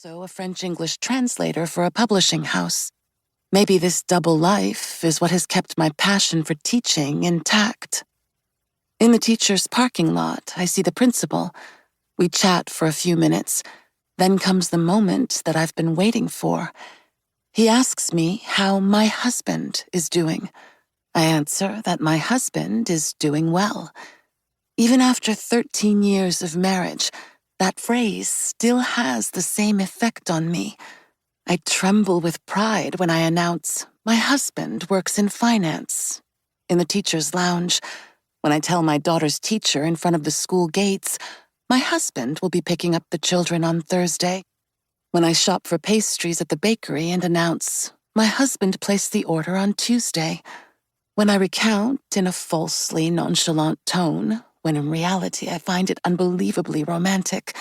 also a French-English translator for a publishing house. Maybe this double life is what has kept my passion for teaching intact. In the teacher's parking lot, I see the principal. We chat for a few minutes. Then comes the moment that I've been waiting for. He asks me how my husband is doing. I answer that my husband is doing well. Even after 13 years of marriage, that phrase still has the same effect on me. I tremble with pride when I announce my husband works in finance. In the teacher's lounge, when I tell my daughter's teacher in front of the school gates, my husband will be picking up the children on Thursday. When I shop for pastries at the bakery and announce, my husband placed the order on Tuesday. When I recount in a falsely nonchalant tone, when in reality I find it unbelievably romantic,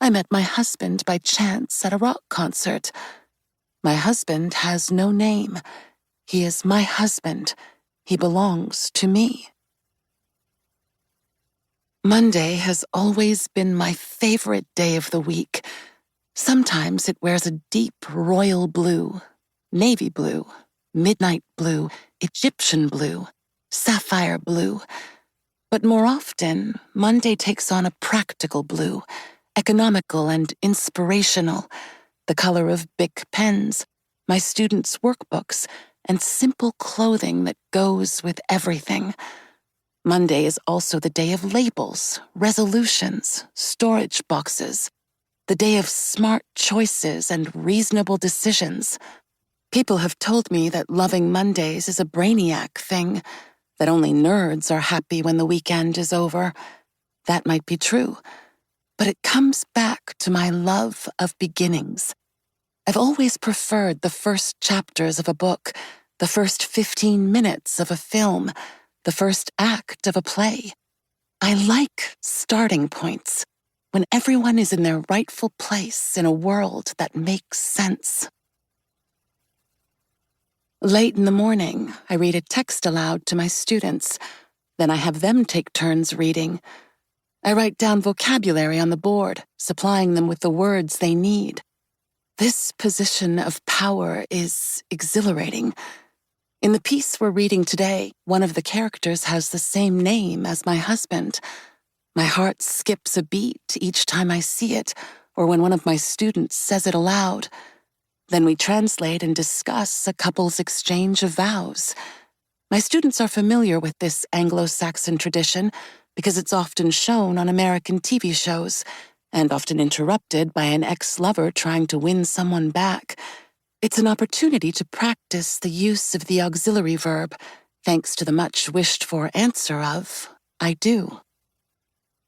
I met my husband by chance at a rock concert. My husband has no name. He is my husband. He belongs to me. Monday has always been my favorite day of the week. Sometimes it wears a deep royal blue, navy blue, midnight blue, Egyptian blue, sapphire blue. But more often, Monday takes on a practical blue, economical and inspirational, the color of Bic pens, my students' workbooks, and simple clothing that goes with everything. Monday is also the day of labels, resolutions, storage boxes, the day of smart choices and reasonable decisions. People have told me that loving Mondays is a brainiac thing, that only nerds are happy when the weekend is over. That might be true, but it comes back to my love of beginnings. I've always preferred the first chapters of a book, the first 15 minutes of a film, the first act of a play. I like starting points, when everyone is in their rightful place in a world that makes sense. Late in the morning, I read a text aloud to my students. Then I have them take turns reading. I write down vocabulary on the board, supplying them with the words they need. This position of power is exhilarating. In the piece we're reading today, one of the characters has the same name as my husband. My heart skips a beat each time I see it, or when one of my students says it aloud. Then we translate and discuss a couple's exchange of vows. My students are familiar with this Anglo-Saxon tradition because it's often shown on American TV shows, and often interrupted by an ex-lover trying to win someone back. It's an opportunity to practice the use of the auxiliary verb, thanks to the much wished-for answer of, I do.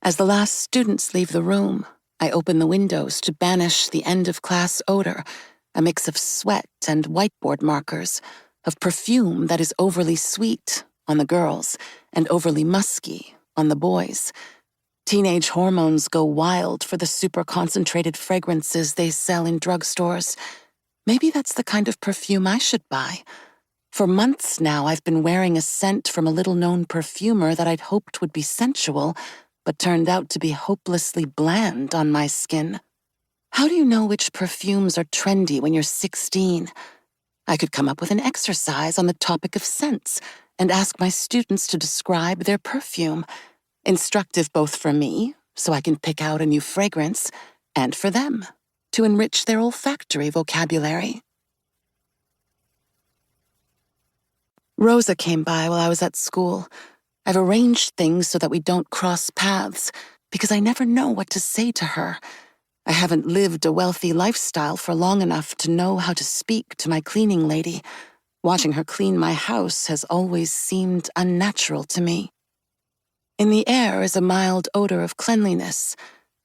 As the last students leave the room, I open the windows to banish the end-of-class odor, a mix of sweat and whiteboard markers, of perfume that is overly sweet on the girls and overly musky on the boys. Teenage hormones go wild for the super-concentrated fragrances they sell in drugstores. Maybe that's the kind of perfume I should buy. For months now, I've been wearing a scent from a little-known perfumer that I'd hoped would be sensual, but turned out to be hopelessly bland on my skin. How do you know which perfumes are trendy when you're 16? I could come up with an exercise on the topic of scents and ask my students to describe their perfume, instructive both for me, so I can pick out a new fragrance, and for them, to enrich their olfactory vocabulary. Rosa came by while I was at school. I've arranged things so that we don't cross paths, because I never know what to say to her. I haven't lived a wealthy lifestyle for long enough to know how to speak to my cleaning lady. Watching her clean my house has always seemed unnatural to me. In the air is a mild odor of cleanliness.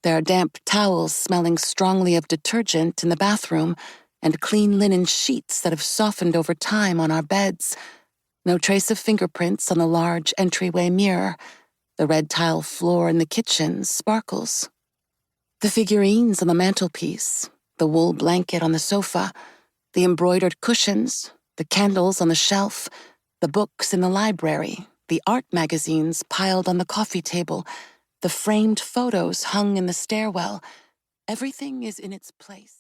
There are damp towels smelling strongly of detergent in the bathroom, and clean linen sheets that have softened over time on our beds. No trace of fingerprints on the large entryway mirror. The red tile floor in the kitchen sparkles. The figurines on the mantelpiece, the wool blanket on the sofa, the embroidered cushions, the candles on the shelf, the books in the library, the art magazines piled on the coffee table, the framed photos hung in the stairwell. Everything is in its place.